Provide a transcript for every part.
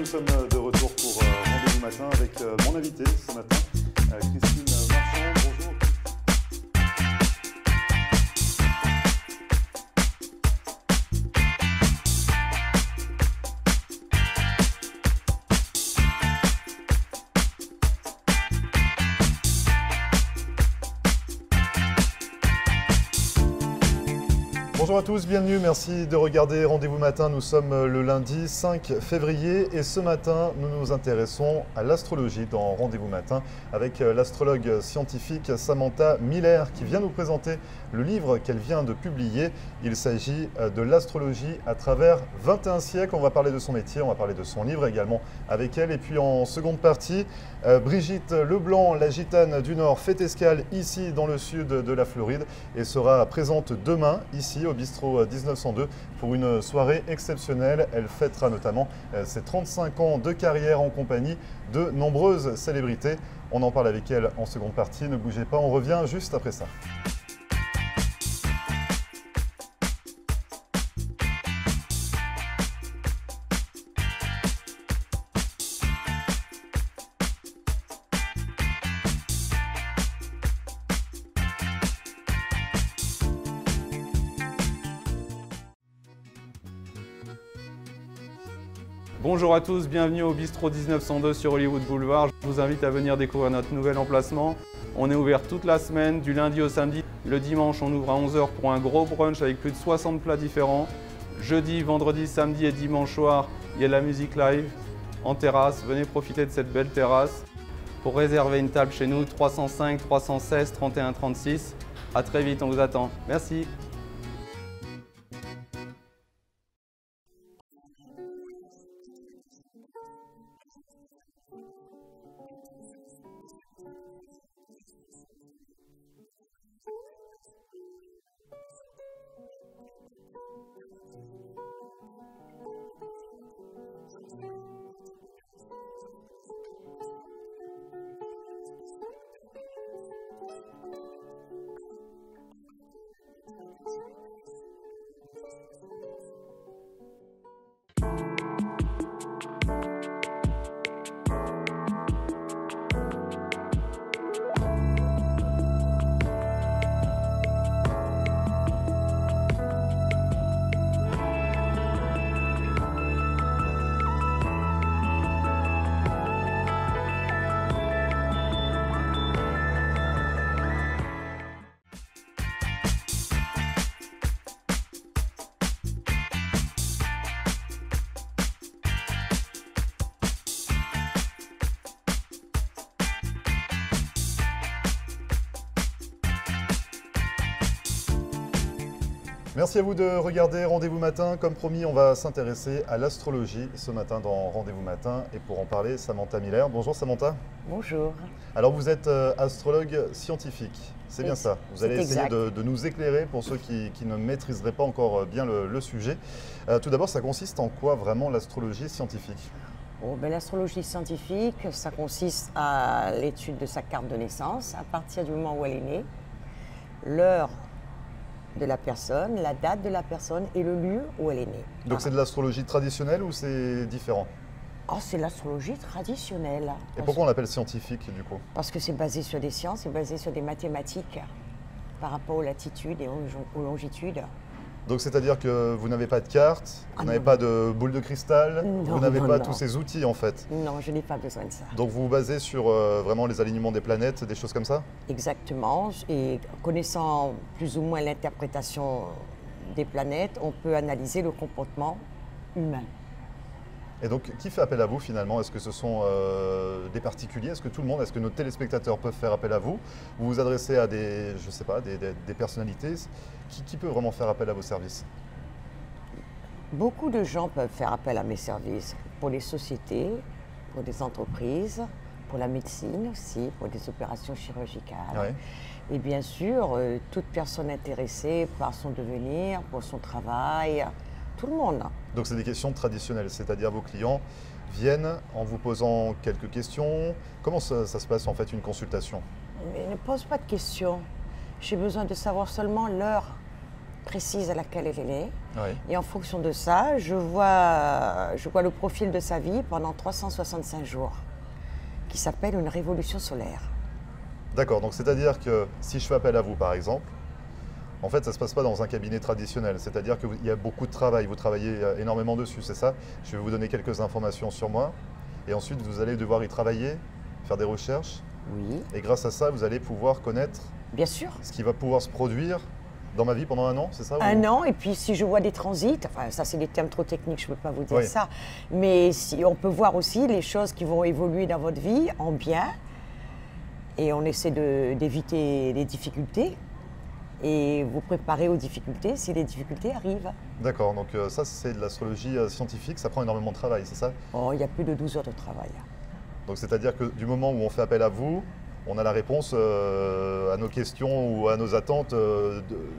sommes de retour pour Rendez-vous matin avec mon invité ce matin, Christine Marchand. Bonjour. Bonjour à tous, bienvenue, merci de regarder Rendez-vous matin. Nous sommes le lundi 5 février et ce matin, nous nous intéressons à l'astrologie dans Rendez-vous matin avec l'astrologue scientifique Samantha Miller qui vient nous présenter le livre qu'elle vient de publier. Il s'agit de l'astrologie à travers 21 siècles. On va parler de son métier, on va parler de son livre également avec elle. Et puis en seconde partie, Brigitte Leblanc, la gitane du Nord, fait escale ici dans le sud de la Floride et sera présente demain ici au bistrot 1902 pour une soirée exceptionnelle. Elle fêtera notamment ses 35 ans de carrière en compagnie de nombreuses célébrités. On en parle avec elle en seconde partie. Ne bougez pas, on revient juste après ça. Bonjour à tous, bienvenue au bistrot 1902 sur Hollywood Boulevard. Je vous invite à venir découvrir notre nouvel emplacement. On est ouvert toute la semaine, du lundi au samedi. Le dimanche, on ouvre à 11 h pour un gros brunch avec plus de 60 plats différents. Jeudi, vendredi, samedi et dimanche soir, il y a de la musique live en terrasse. Venez profiter de cette belle terrasse. Pour réserver une table chez nous, 305 316 31 36. À très vite, on vous attend. Merci. Merci à vous de regarder Rendez-vous matin. Comme promis, on va s'intéresser à l'astrologie ce matin dans Rendez-vous matin. Et pour en parler, Samantha Miller. Bonjour Samantha. Bonjour. Alors vous êtes astrologue scientifique, c'est bien ça. Vous allez essayer de nous éclairer pour ceux qui ne maîtriseraient pas encore bien le sujet. Tout d'abord, ça consiste en quoi vraiment l'astrologie scientifique ? L'astrologie scientifique, ça consiste à l'étude de sa carte de naissance à partir du moment où elle est née, l'heure de la personne, la date de la personne et le lieu où elle est née. Donc c'est de l'astrologie traditionnelle ou c'est différent ? C'est l'astrologie traditionnelle. Et pourquoi on l'appelle scientifique du coup ? Parce que c'est basé sur des sciences, c'est basé sur des mathématiques par rapport aux latitudes et aux longitudes. Donc c'est-à-dire que vous n'avez pas de carte, vous n'avez pas de boule de cristal, vous n'avez pas tous ces outils en fait. Non, je n'ai pas besoin de ça. Donc vous vous basez sur vraiment les alignements des planètes, des choses comme ça ? Exactement, et connaissant plus ou moins l'interprétation des planètes, on peut analyser le comportement humain. Et donc, qui fait appel à vous finalement? Est-ce que ce sont des particuliers? Est-ce que tout le monde, est-ce que nos téléspectateurs peuvent faire appel à vous? Vous vous adressez à des, je sais pas, des personnalités? Qui peut vraiment faire appel à vos services? Beaucoup de gens peuvent faire appel à mes services, pour les sociétés, pour des entreprises, pour la médecine aussi, pour des opérations chirurgicales. Ouais. Et bien sûr, toute personne intéressée par son devenir, pour son travail, tout le monde. Donc c'est des questions traditionnelles, c'est-à-dire vos clients viennent en vous posant quelques questions. Comment ça se passe en fait une consultation? Mais ne pose pas de questions. J'ai besoin de savoir seulement l'heure précise à laquelle elle est née. Oui. Et en fonction de ça, je vois le profil de sa vie pendant 365 jours, qui s'appelle une révolution solaire. D'accord, donc c'est-à-dire que si je fais appel à vous, par exemple, en fait, ça ne se passe pas dans un cabinet traditionnel. C'est-à-dire qu'il y a beaucoup de travail, vous travaillez énormément dessus, c'est ça? Je vais vous donner quelques informations sur moi, et ensuite vous allez devoir y travailler, faire des recherches, Oui, et grâce à ça, vous allez pouvoir connaître bien sûr. ce qui va pouvoir se produire dans ma vie pendant un an, c'est ça? Un an, et puis si je vois des transits, enfin ça c'est des termes trop techniques, je ne peux pas vous dire Oui. ça, mais si, on peut voir aussi les choses qui vont évoluer dans votre vie en bien, et on essaie d'éviter les difficultés, et vous préparer aux difficultés si les difficultés arrivent. D'accord, donc ça c'est de l'astrologie scientifique, ça prend énormément de travail, c'est ça? Oh, il y a plus de 12 heures de travail. Donc c'est-à-dire que du moment où on fait appel à vous, on a la réponse à nos questions ou à nos attentes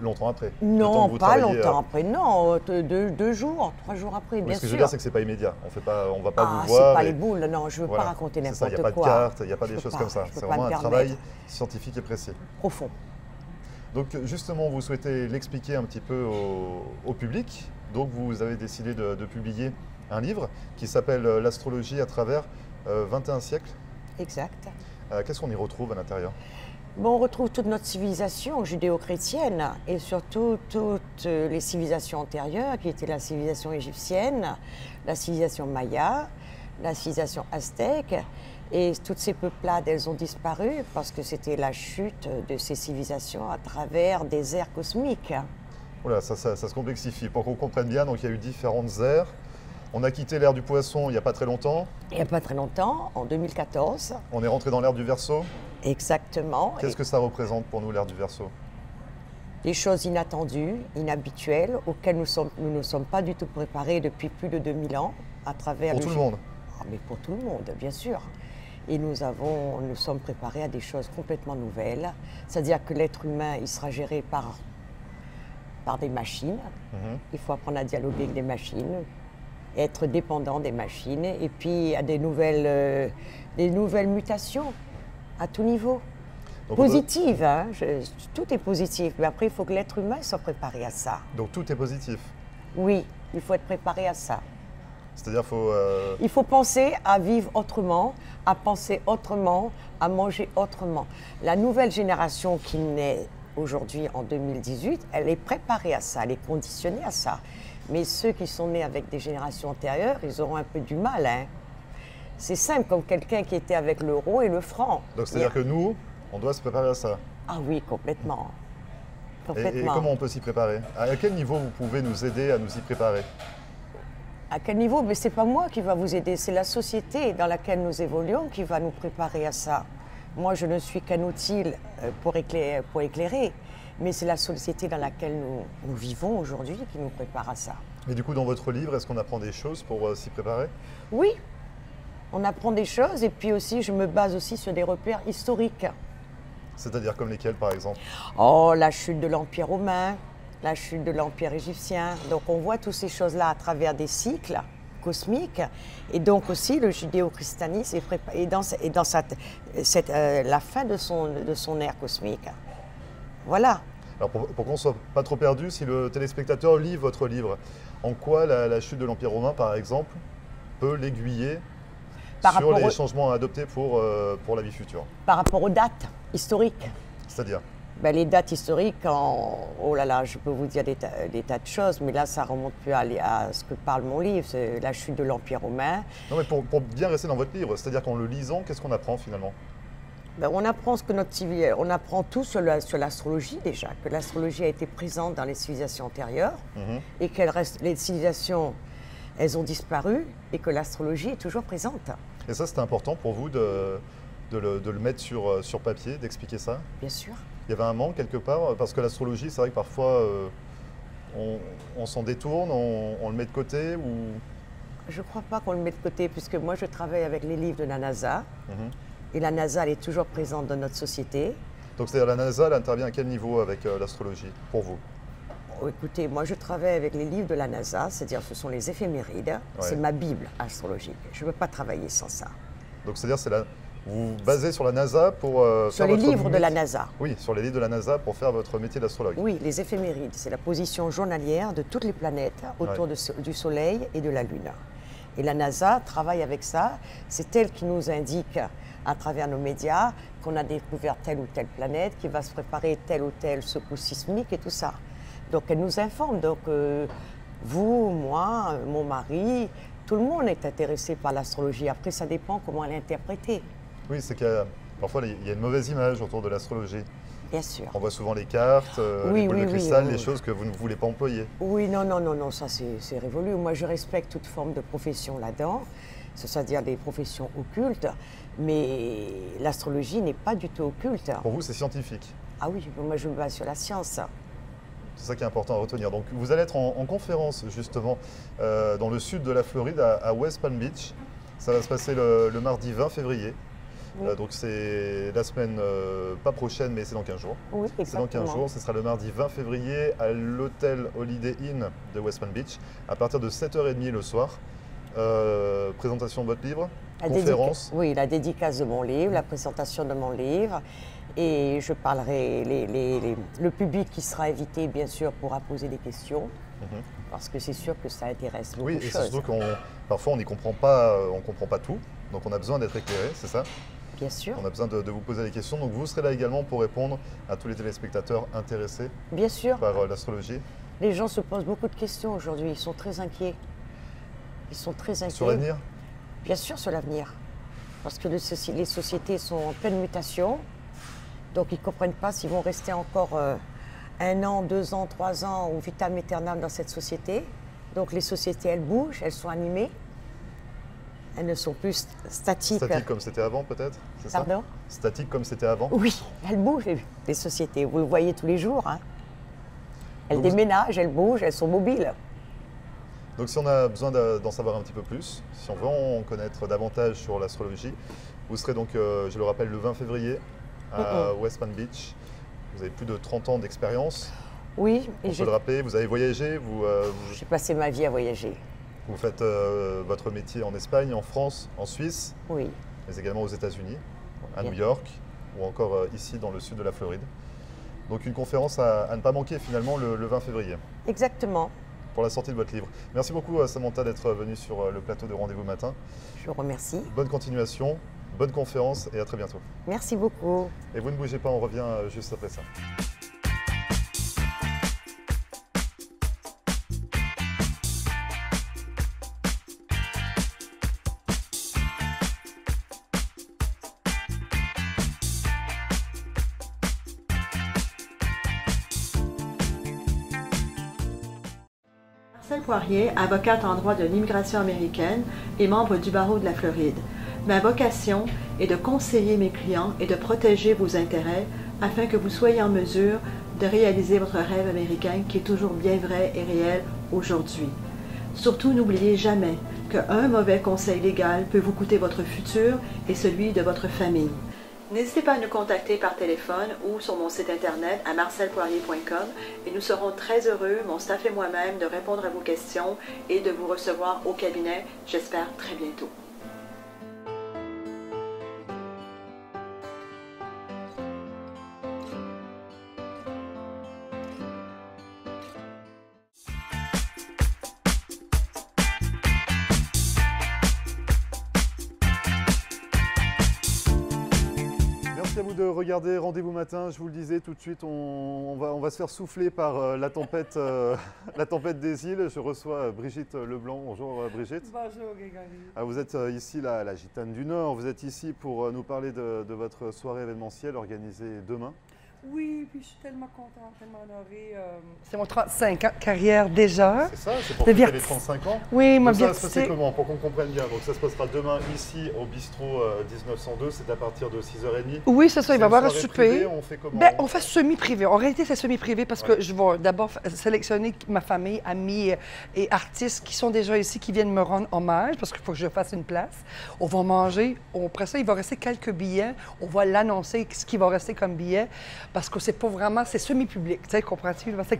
longtemps après. Le temps Non, que vous pas travaillez, longtemps après, non, 2 jours, 3 jours après, oui, bien ce que sûr. je veux dire, c'est que c'est pas immédiat. On va pas Ah, vous c'est voir. pas et- les boules, non, je ne veux voilà. pas raconter C'est ça, n'importe il n'y a pas de quoi. carte, il n'y a pas Je des peux choses pas, comme ça. je peux C'est pas vraiment me un travail permettre. scientifique et précis. Profond. Donc justement, vous souhaitez l'expliquer un petit peu au public. Donc vous avez décidé de publier un livre qui s'appelle L'astrologie à travers 21 siècles. Exact. Qu'est-ce qu'on y retrouve à l'intérieur? Bon, on retrouve toute notre civilisation judéo-chrétienne et surtout toutes les civilisations antérieures qui étaient la civilisation égyptienne, la civilisation maya, la civilisation aztèque. Et toutes ces peuplades, elles ont disparu parce que c'était la chute de ces civilisations à travers des ères cosmiques. Voilà, ça se complexifie. Pour qu'on comprenne bien, donc il y a eu différentes ères. On a quitté l'ère du poisson il n'y a pas très longtemps. Il n'y a pas très longtemps, en 2014, On est rentré dans l'ère du Verseau. exactement. Qu'est-ce que ça représente pour nous, l'ère du Verseau? Des choses inattendues, inhabituelles, auxquelles nous ne sommes pas du tout préparés depuis plus de 2000 ans à travers Pour tout le monde. Ah, mais pour tout le monde, bien sûr. Et nous sommes préparés à des choses complètement nouvelles. C'est-à-dire que l'être humain, il sera géré par des machines. Mhm. Il faut apprendre à dialoguer avec des machines, être dépendant des machines, et puis à des nouvelles mutations à tout niveau. Donc, on doit- Positives, hein, tout est positif, mais après il faut que l'être humain soit préparé à ça. donc tout est positif. Oui, il faut être préparé à ça. C'est-à-dire qu'il faut... Il faut penser à vivre autrement, à penser autrement, à manger autrement. La nouvelle génération qui naît aujourd'hui en 2018, elle est préparée à ça, elle est conditionnée à ça. Mais ceux qui sont nés avec des générations antérieures, ils auront un peu du mal. Hein. C'est simple, comme quelqu'un qui était avec l'euro et le franc. Donc c'est-à-dire que nous, on doit se préparer à ça. Ah oui, complètement. Et Complètement. comment on peut s'y préparer? À quel niveau vous pouvez nous aider à nous y préparer? À quel niveau? Mais ce n'est pas moi qui va vous aider, c'est la société dans laquelle nous évoluons qui va nous préparer à ça. Moi, je ne suis qu'un outil pour éclairer, mais c'est la société dans laquelle nous vivons aujourd'hui qui nous prépare à ça. Et du coup, dans votre livre, est-ce qu'on apprend des choses pour s'y préparer? Oui, on apprend des choses et puis aussi, je me base aussi sur des repères historiques. C'est-à-dire comme lesquels, par exemple? Oh, la chute de l'Empire romain, la chute de l'Empire égyptien. Donc on voit toutes ces choses-là à travers des cycles cosmiques. Et donc aussi le judéo-christianisme est dans la fin de son ère cosmique. Voilà. Alors pour qu'on ne soit pas trop perdu, si le téléspectateur lit votre livre, en quoi la chute de l'Empire romain, par exemple, peut l'aiguiller Par sur rapport les au- changements à adopter pour la vie future? Par rapport aux dates historiques. C'est-à-dire? Ben, les dates historiques, oh là là, je peux vous dire des tas de choses, mais là, ça remonte plus à ce que parle mon livre, c'est la chute de l'Empire romain. Non, mais pour bien rester dans votre livre, c'est-à-dire qu'en le lisant, qu'est-ce qu'on apprend finalement? Ben, on apprend on apprend tout sur l'astrologie déjà, que l'astrologie a été présente dans les civilisations antérieures Mhm. et que les civilisations, elles ont disparu et que l'astrologie est toujours présente, Et ça, c'était important pour vous de le mettre sur papier, d'expliquer ça? bien sûr. Il y avait un manque quelque part, parce que l'astrologie, c'est vrai que parfois on s'en détourne, on le met de côté, ou... Je ne crois pas qu'on le met de côté, puisque moi je travaille avec les livres de la NASA, Mhm. et la NASA elle est toujours présente dans notre société. Donc c'est-à-dire la NASA, elle intervient à quel niveau avec l'astrologie, pour vous? Oh, écoutez, moi je travaille avec les livres de la NASA, c'est-à-dire ce sont les éphémérides, c'est ma Bible astrologique. Je ne peux pas travailler sans ça. Donc c'est-à-dire c'est Vous vous basez sur la NASA pour Sur faire les votre livres de la métier. NASA. Oui, sur les livres de la NASA pour faire votre métier d'astrologue. Oui, les éphémérides, c'est la position journalière de toutes les planètes autour du Soleil et de la Lune. Et la NASA travaille avec ça. C'est elle qui nous indique, à travers nos médias, qu'on a découvert telle ou telle planète, qu'il va se préparer telle ou telle secousse sismique et tout ça. Donc elle nous informe. Donc vous, moi, mon mari, tout le monde est intéressé par l'astrologie. Après, ça dépend comment elle est interprétée. Oui, c'est que parfois il y a une mauvaise image autour de l'astrologie. Bien sûr. On voit souvent les cartes, Oui, les boules oui, de oui, cristal, oui. les choses que vous ne voulez pas employer. Oui, non, ça c'est révolu. Moi je respecte toute forme de profession là-dedans, c'est-à-dire des professions occultes, mais l'astrologie n'est pas du tout occulte. Pour vous, c'est scientifique. Ah oui, moi je me base sur la science. C'est ça qui est important à retenir. Donc vous allez être en conférence justement dans le sud de la Floride, à West Palm Beach. Ça va se passer le mardi 20 février. Oui. Donc c'est la semaine, pas prochaine, mais c'est dans 15 jours. Oui, C'est dans exactement. 15 jours, ce sera le mardi 20 février à l'hôtel Holiday Inn de West Palm Beach, à partir de 7h30 le soir. Présentation de votre livre, conférence. Oui, la dédicace de mon livre, la présentation de mon livre. Et je parlerai, le public qui sera invité, bien sûr, pourra poser des questions, parce que c'est sûr que ça intéresse beaucoup Oui, de et choses. surtout parfois on n'y comprend pas, on comprend pas tout, donc on a besoin d'être éclairé, c'est ça? Bien sûr, On a besoin de vous poser des questions, donc vous serez là également pour répondre à tous les téléspectateurs intéressés bien sûr. par l'astrologie. Les gens se posent beaucoup de questions aujourd'hui, ils sont très inquiets. Ils sont très inquiets. Sur l'avenir? Bien sûr, sur l'avenir. Parce que les sociétés sont en pleine mutation. Donc, ils ne comprennent pas s'ils vont rester encore 1 an, 2 ans, 3 ans au vitam aeternam dans cette société. Donc, les sociétés, elles bougent, elles sont animées. Elles ne sont plus statiques. Statique comme c'était avant peut-être? C'est ça? Pardon? Statique comme c'était avant? Oui, elles bougent, les sociétés. Vous le voyez tous les jours. Hein. Elles Donc, déménagent, elles bougent, elles sont mobiles. Donc si on a besoin d'en savoir un petit peu plus, si on veut en connaître davantage sur l'astrologie, vous serez donc, je le rappelle, le 20 février à West Palm Beach. Vous avez plus de 30 ans d'expérience, Oui, on et peut le rappeler. Vous avez voyagé, j'ai passé ma vie à voyager. vous faites votre métier en Espagne, en France, en Suisse, Oui. mais également aux États-Unis, à Bien. New York ou encore ici dans le sud de la Floride. Donc une conférence à ne pas manquer finalement le 20 février Exactement. pour la sortie de votre livre. Merci beaucoup Samantha d'être venue sur le plateau de Rendez-vous Matin. Je vous remercie. Bonne continuation, bonne conférence et à très bientôt. Merci beaucoup. Et vous ne bougez pas, on revient juste après ça. Marcelle Poirier, avocate en droit de l'immigration américaine et membre du barreau de la Floride. Ma vocation est de conseiller mes clients et de protéger vos intérêts afin que vous soyez en mesure de réaliser votre rêve américain qui est toujours bien vrai et réel aujourd'hui. Surtout, n'oubliez jamais qu'un mauvais conseil légal peut vous coûter votre futur et celui de votre famille. N'hésitez pas à nous contacter par téléphone ou sur mon site internet à marcelpoirier.com et nous serons très heureux, mon staff et moi-même, de répondre à vos questions et de vous recevoir au cabinet, j'espère très bientôt. Merci à vous de regarder Rendez-vous Matin. Je vous le disais tout de suite, on va se faire souffler par la tempête des îles. Je reçois Brigitte Leblanc. Bonjour Brigitte. Bonjour Grégory. Vous êtes ici la Gitane du Nord. Vous êtes ici pour nous parler de votre soirée événementielle organisée demain. Oui, puis je suis tellement contente, tellement honorée. C'est mon 35 ans de carrière déjà. C'est ça, c'est pour Le fêter les Virt- 35 ans. Oui, ma Donc ça va se passer verticité. comment? Pour qu'on comprenne bien. Donc ça se passera demain ici au bistrot 1902. C'est à partir de 6h30. Oui, c'est ça, il va y avoir un une soirée souper. privée, on fait comment? Ben, on fait semi-privé. En réalité, c'est semi-privé parce Ouais. que je vais d'abord sélectionner ma famille, amis et artistes qui sont déjà ici, qui viennent me rendre hommage parce qu'il faut que je fasse une place. On va manger. Après ça, il va rester quelques billets. On va l'annoncer, ce qui va rester comme billet. parce que c'est pas vraiment, c'est semi-public, tu sais, comprends-tu? C'est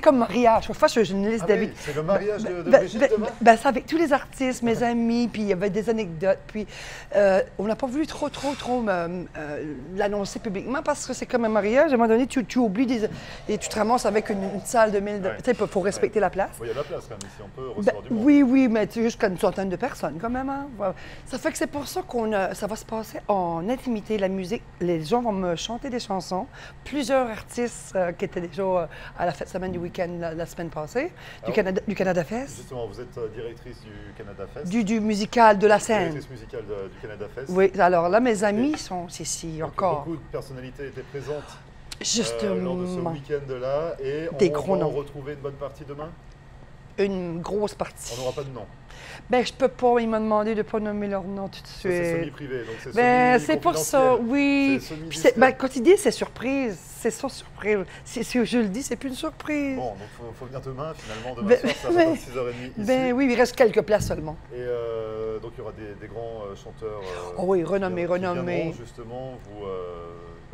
comme mariage. Chaque fois, j'ai une liste Ah d'avis. oui, c'est le mariage de Brigitte demain? C'est avec tous les artistes, mes amis, puis il y avait des anecdotes. Puis on n'a pas voulu trop l'annoncer publiquement parce que c'est comme un mariage. À un moment donné, tu oublies et tu te ramasses avec une salle de 1000. Tu sais, il faut respecter la place. Il y a de la place quand même ici, on peut recevoir du monde. Oui, mais tu jusqu'à une centaine de personnes quand même. Hein? Voilà. Ça fait que c'est pour ça ça va se passer en intimité, la musique. Les gens vont me chanter des chansons. Plusieurs artistes qui étaient déjà à la fête semaine du week-end la semaine passée, du Canada Fest. Justement, vous êtes directrice du Canada Fest. Du musical, de la scène. Directrice musicale du Canada Fest. Oui, alors là, mes amis sont ici encore. Beaucoup de personnalités étaient présentes justement lors de ce week-end-là et on va en retrouver une bonne partie demain? Une grosse partie. On n'aura pas de nom? Ben, je peux pas. Il m'a demandé de ne pas nommer leur nom tout de suite. C'est semi-privé, donc c'est c'est pour ça, oui. Quand il dit c'est surprise, c'est sans surprise. Si je le dis, c'est plus une surprise. Bon, donc il faut venir demain, finalement. Demain soir, ça va à 6h30 ici. Ben oui, il reste quelques places seulement. Et donc il y aura des grands chanteurs. Oh oui, renommés. Qui viendront justement vous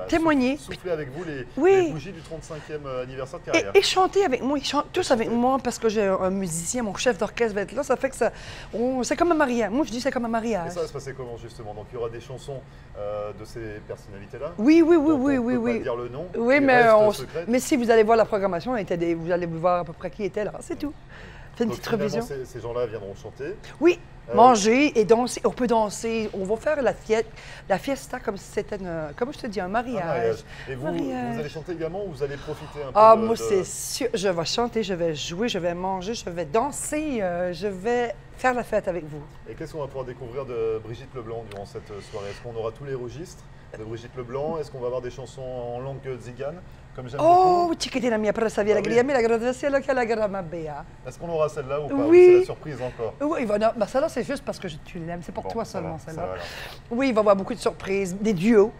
témoigner. Souffler avec vous les bougies du 35e anniversaire de carrière. Et chanter avec moi. Ils chantent tous avec moi parce que j'ai un musicien, mon chef d'orchestre va être là. Ça fait que c'est comme un mariage. Moi, je dis c'est comme un mariage. Et ça va se passer comment justement? Donc il y aura des chansons de ces personnalités-là? Oui. On peut pas dire le nom. Oui, mais si vous allez voir la programmation, vous allez voir à peu près qui était là. C'est tout. Fais une petite révision. Ces gens-là viendront chanter? Oui. Manger et danser. On peut danser. On va faire la fiesta comme si c'était, comment je te dis, un mariage. Et vous allez chanter également ou vous allez profiter un peu moi, c'est sûr. Je vais chanter, je vais jouer, je vais manger, je vais danser, je vais faire la fête avec vous. Et qu'est-ce qu'on va pouvoir découvrir de Brigitte Leblanc durant cette soirée? Est-ce qu'on aura tous les registres de Brigitte Leblanc? Est-ce qu'on va avoir des chansons en langue tzigane, comme j'aime beaucoup? Chiquitina mia, però sa via la grilla, la grazia, la grama bea. Est-ce qu'on aura celle-là ou pas? Oui. C'est la surprise encore. Oui, celle-là, c'est juste parce que tu l'aimes. C'est pour toi seulement, celle-là. Ça, oui, il va y avoir beaucoup de surprises, des duos.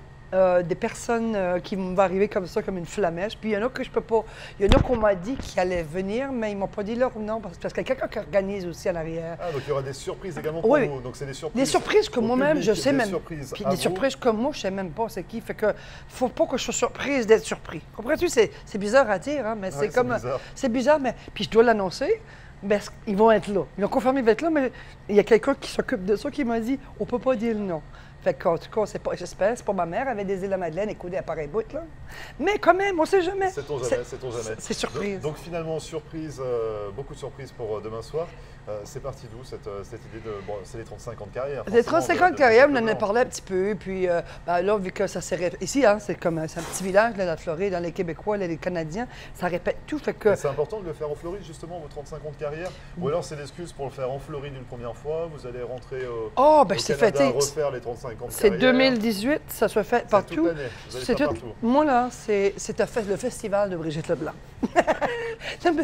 Des personnes qui vont arriver comme ça, comme une flamèche. Puis il y en a que je peux pas. Il y en a qu'on m'a dit qu'ils allaient venir, mais ils m'ont pas dit leur nom parce qu'il y a quelqu'un qui organise aussi en arrière. Ah, donc il y aura des surprises également pour vous. Donc c'est des surprises. Des surprises que moi-même, je sais même. Puis des surprises que moi, je sais même pas c'est qui. Fait que faut pas que je sois surprise d'être surpris. Comprends-tu? C'est bizarre à dire, hein, mais c'est comme. C'est bizarre, mais. Puis je dois l'annoncer. Ben, ils vont être là. Ils ont confirmé qu'ils vont être là, mais il y a quelqu'un qui s'occupe de ça qui m'a dit on peut pas dire le nom. Fait qu'en tout cas, j'espère, c'est pour ma mère, elle avait des îles à Madeleine, écoutez, à pareil bout, là. Mais quand même, on sait jamais. Sait-on jamais. C'est surprise. Donc finalement, surprise, beaucoup de surprises pour demain soir. C'est parti d'où cette idée de. Bon, c'est les 35 ans de carrière. Les 35 ans de carrière, on en a parlé un petit peu. Puis là, vu que ça s'est ici, hein, c'est un petit village, là, la Floride, dans les Québécois, là, les Canadiens, ça répète tout. Fait que. C'est important de le faire en Floride, justement, vos 35 ans de carrière. Ou alors c'est l'excuse pour le faire en Floride une première fois. Vous allez rentrer au Canada, refaire les 35 ans de carrière. C'est 2018, ça se fait partout. C'est partout. Moi, là, c'est le festival de Brigitte Leblanc.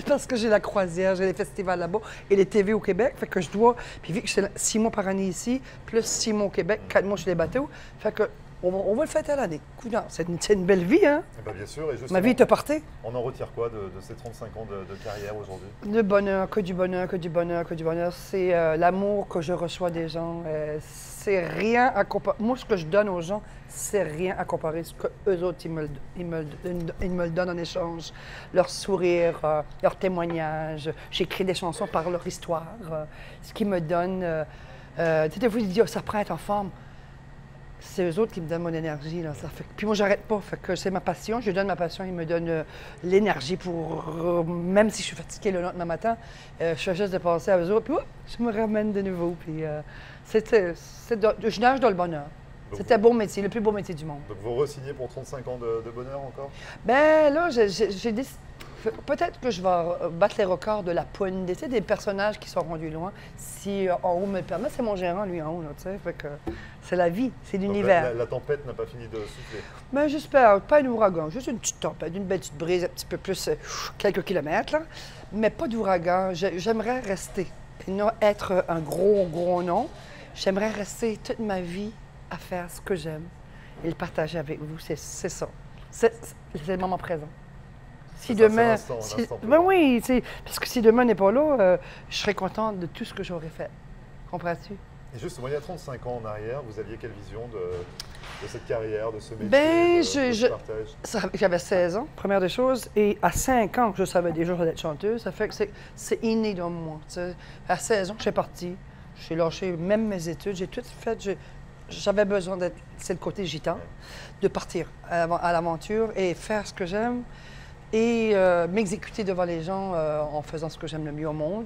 Parce que j'ai la croisière, j'ai les festivals là-bas et les TV au Québec. Fait que je dois. Puis vu que c'est 6 mois par année ici, plus 6 mois au Québec, 4 mois sur les bateaux, fait que on va le fêter à l'année. C'est une belle vie, hein? Bien, bien sûr. Et ma vie te portée. On en retire quoi de ces 35 ans de carrière aujourd'hui? De bonheur, que du bonheur, que du bonheur, que du bonheur. C'est l'amour que je reçois des gens. C'est rien à comparer. Moi, ce que je donne aux gens, c'est rien à comparer à ce qu'eux autres, ils me le donnent en échange. Leur sourire, leur témoignage. J'écris des chansons par leur histoire. Ce qui me donne... tu sais, vous dites, ça prend à être en forme. C'est eux autres qui me donnent mon énergie. Là. Ça fait... Puis moi, j'arrête pas. Fait que c'est ma passion. Je lui donne ma passion. Ils me donnent l'énergie pour... même si je suis fatiguée le lendemain matin, je fais juste de penser à eux autres. Puis je me ramène de nouveau. Puis je nage dans le bonheur. C'était un beau métier, le plus beau métier du monde. Donc vous re-signez pour 35 ans de bonheur encore? Ben là, j'ai décidé... Peut-être que je vais battre les records de la poune. Tu sais, des personnages qui sont rendus loin. Si en haut me le permet, c'est mon gérant, lui, en haut. Tu sais, fait que c'est la vie, c'est l'univers. La tempête n'a pas fini de souffler? Ben, j'espère. Pas un ouragan, juste une petite tempête, une belle petite brise, un petit peu plus, quelques kilomètres, là. Mais pas d'ouragan. J'aimerais rester. Et non être un gros nom. J'aimerais rester toute ma vie à faire ce que j'aime et le partager avec vous. C'est ça. C'est le moment présent. Si demain, ben oui, parce que si demain n'est pas là, je serais contente de tout ce que j'aurais fait. Comprends-tu? Et justement, il y a 35 ans en arrière, vous aviez quelle vision de cette carrière, de ce métier, Ben, de ce partage? J'avais 16 ans, première des choses, et à 5 ans, je savais déjà que j'allais être chanteuse. Ça fait que c'est inné dans moi. T'sais. À 16 ans, je suis partie. J'ai lâché même mes études. J'ai tout fait. J'avais besoin d'être, c'est le côté gitan, de partir à l'aventure et faire ce que j'aime et m'exécuter devant les gens en faisant ce que j'aime le mieux au monde.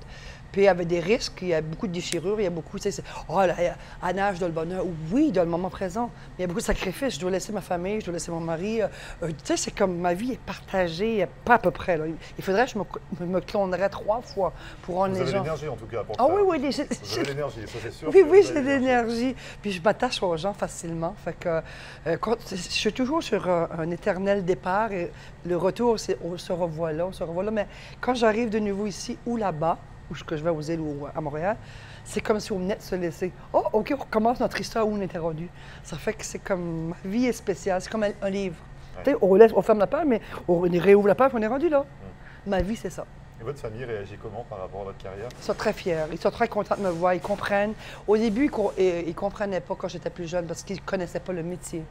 Puis il y avait des risques, il y a beaucoup de déchirures, il y a beaucoup, tu sais, oh là, à nage dans le bonheur, oui, dans le moment présent, mais il y a beaucoup de sacrifices. Je dois laisser ma famille, je dois laisser mon mari. Tu sais, c'est comme ma vie est partagée, pas à peu près. Là. Il faudrait que je me clonerais 3 fois pour rendre les gens. Vous avez l'énergie en tout cas pour Ah faire. oui, oui. Vous avez l'énergie, ça c'est sûr. Oui, oui, j'ai de l'énergie. Puis je m'attache aux gens facilement. Fait que je suis toujours sur un éternel départ et le retour, c'est on se revoit là, on se revoit là. Mais quand j'arrive de nouveau ici ou là-bas, où je vais aux îles ou à Montréal, c'est comme si on venait de se laisser. Oh, OK, on recommence notre histoire où on était rendu. Ça fait que c'est comme, ma vie est spéciale, c'est comme un livre. Ouais. On ferme la page, mais on réouvre la page, on est rendu là. Ma vie, c'est ça. Et votre famille réagit comment par rapport à votre carrière? Ils sont très fiers, ils sont très contents de me voir, ils comprennent. Au début, ils ne comprenaient pas quand j'étais plus jeune parce qu'ils ne connaissaient pas le métier.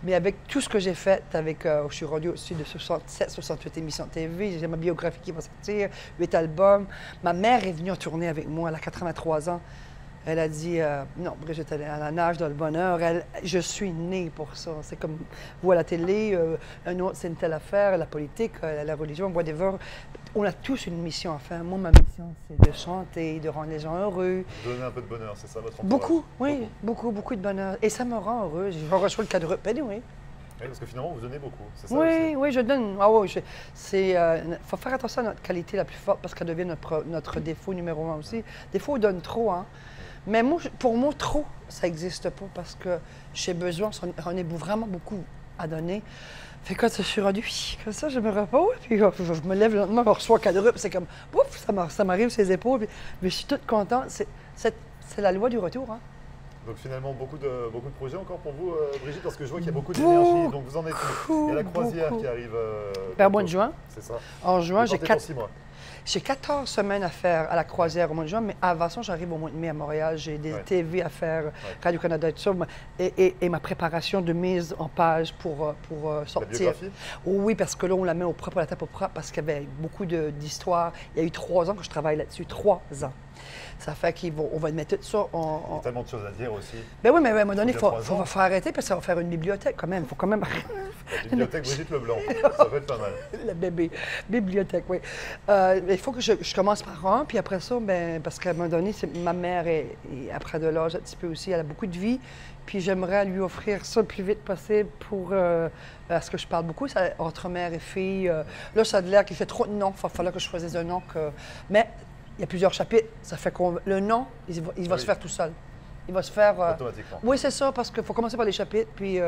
Mais avec tout ce que j'ai fait, je suis rendu aussi de 67, 68 émissions de TV, j'ai ma biographie qui va sortir, 8 albums. Ma mère est venue en tournée avec moi, elle a 83 ans. Elle a dit, non, Brigitte, elle est à la nage dans le bonheur. Je suis née pour ça. C'est comme vous à la télé, un autre, c'est une telle affaire, la politique, la religion, whatever. On a tous une mission à faire. Moi, ma mission, c'est de chanter, de rendre les gens heureux. Donner un peu de bonheur, c'est ça votre entourage? Beaucoup, oui, beaucoup de bonheur. Et ça me rend heureuse. Je reçois le cadre. Ben oui. Oui, parce que finalement, vous donnez beaucoup, c'est ça? Oui, oui, je donne. Ah oui, faut faire attention à notre qualité la plus forte parce qu'elle devient notre défaut numéro 1 aussi. Des fois, on donne trop, hein. Mais moi, pour moi, trop, ça n'existe pas parce que j'ai besoin, j'en ai vraiment beaucoup à donner. Fait que quand je suis rendue, comme ça, je me repose, puis je me lève lentement, je reçois cadre, puis c'est comme, pouf, ça m'arrive sur les épaules, puis je suis toute contente. C'est la loi du retour, hein. Donc finalement, beaucoup de projets encore pour vous, Brigitte, parce que je vois qu'il y a beaucoup d'énergie, donc vous en êtes où? Il y a la croisière qui arrive. Au mois de juin. C'est ça. En juin, j'ai 6 mois. J'ai 14 semaines à faire à la croisière au mois de juin, mais avant ça, j'arrive au mois de mai à Montréal. J'ai des TV à faire, Radio-Canada et tout ça, et ma préparation de mise en page pour sortir. La biographie? Oui, parce que là, on la met au propre, à la tête au propre, parce qu'il y avait beaucoup d'histoires. Il y a eu 3 ans que je travaille là-dessus, 3 ans. Ça fait qu'on va mettre tout ça en... Il y a tellement de choses à dire aussi. Ben oui, mais à un moment donné, il faut arrêter parce qu'on va faire une bibliothèque quand même. Il faut quand même... La bibliothèque Brigitte Leblanc, ça va être pas mal. La bébé, bibliothèque, oui. Il faut que je commence par un, puis après ça, ben, parce qu'à un moment donné, ma mère est après de l'âge un petit peu aussi, elle a beaucoup de vie, puis j'aimerais lui offrir ça le plus vite possible pour... parce que je parle beaucoup, ça, entre mère et fille. Là, ça a l'air qu'il fait trop de noms, il va falloir que je choisisse un nom que... Mais il y a plusieurs chapitres, ça fait que le nom, il va se faire tout seul. Il va se faire... automatiquement. Oui, c'est ça, parce qu'il faut commencer par les chapitres, puis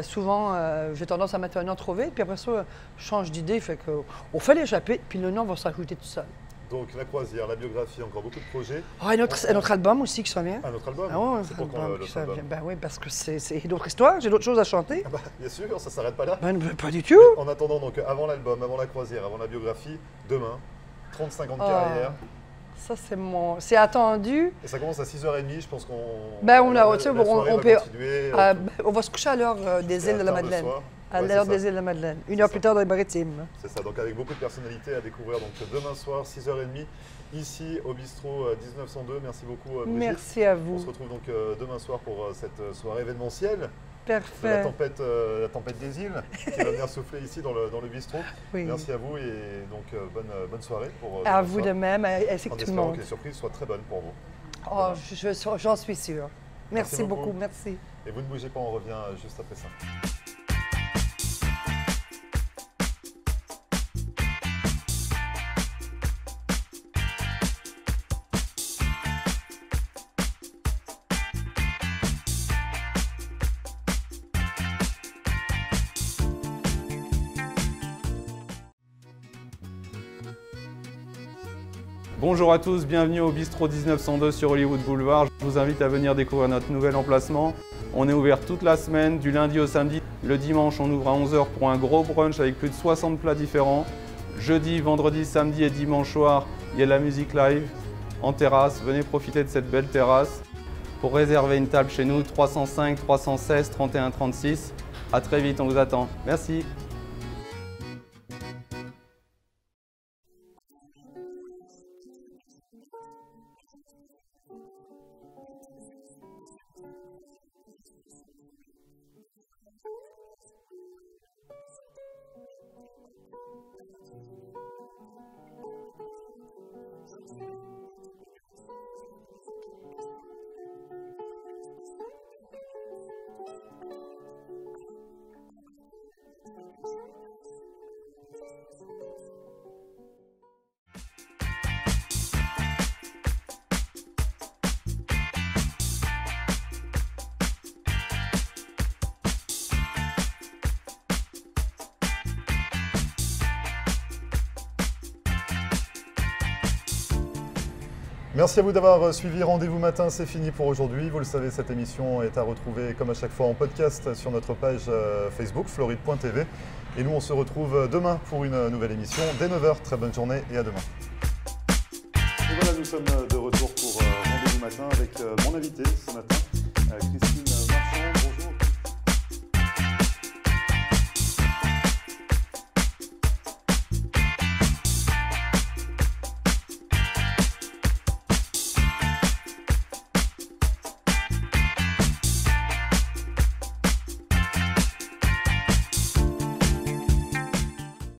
souvent, j'ai tendance à mettre un nom trop vite, puis après ça, je change d'idée, fait qu'on fait les chapitres, puis le nom va s'ajouter tout seul. Donc la croisière, la biographie, encore beaucoup de projets. Oh, un autre album aussi qui s'en vient. Un autre album? Ah oui, c'est pour quand l'autre album? Ben oui, parce que c'est d'autres histoires, j'ai d'autres choses à chanter. Ah bah, bien sûr, ça ne s'arrête pas là. Ben, pas du tout. En attendant, donc, avant l'album, avant la croisière, avant la biographie, demain, 35 ans de carrière. Ça, c'est attendu. Et ça commence à 6h30, je pense qu'on... Ben, on va se coucher à l'heure des îles de la Madeleine. À l'heure des îles de la Madeleine. 1 heure plus tard dans les Maritimes. C'est ça, donc avec beaucoup de personnalités à découvrir. Donc demain soir, 6h30, ici au bistrot 1902. Merci beaucoup, Brigitte. Merci à vous. On se retrouve donc demain soir pour cette soirée événementielle. Parfait. La tempête des îles qui va venir souffler ici dans le bistrot. Oui. Merci à vous et donc bonne soirée. À vous de même, ainsi que tout le monde. En espérant que les surprises soient très bonnes pour vous. Oh, j'en suis sûre. Merci beaucoup, merci. Et vous ne bougez pas, on revient juste après ça. Bonjour à tous, bienvenue au bistrot 1902 sur Hollywood Boulevard. Je vous invite à venir découvrir notre nouvel emplacement. On est ouvert toute la semaine, du lundi au samedi. Le dimanche, on ouvre à 11h pour un gros brunch avec plus de 60 plats différents. Jeudi, vendredi, samedi et dimanche soir, il y a de la musique live en terrasse. Venez profiter de cette belle terrasse. Pour réserver une table chez nous, 305 316 31 36. À très vite, on vous attend. Merci. Merci à vous d'avoir suivi Rendez-vous Matin, c'est fini pour aujourd'hui. Vous le savez, cette émission est à retrouver comme à chaque fois en podcast sur notre page Facebook, floride.tv. Et nous, on se retrouve demain pour une nouvelle émission dès 9h. Très bonne journée et à demain. Et voilà, nous sommes de retour pour Rendez-vous Matin avec mon invité ce matin, Christine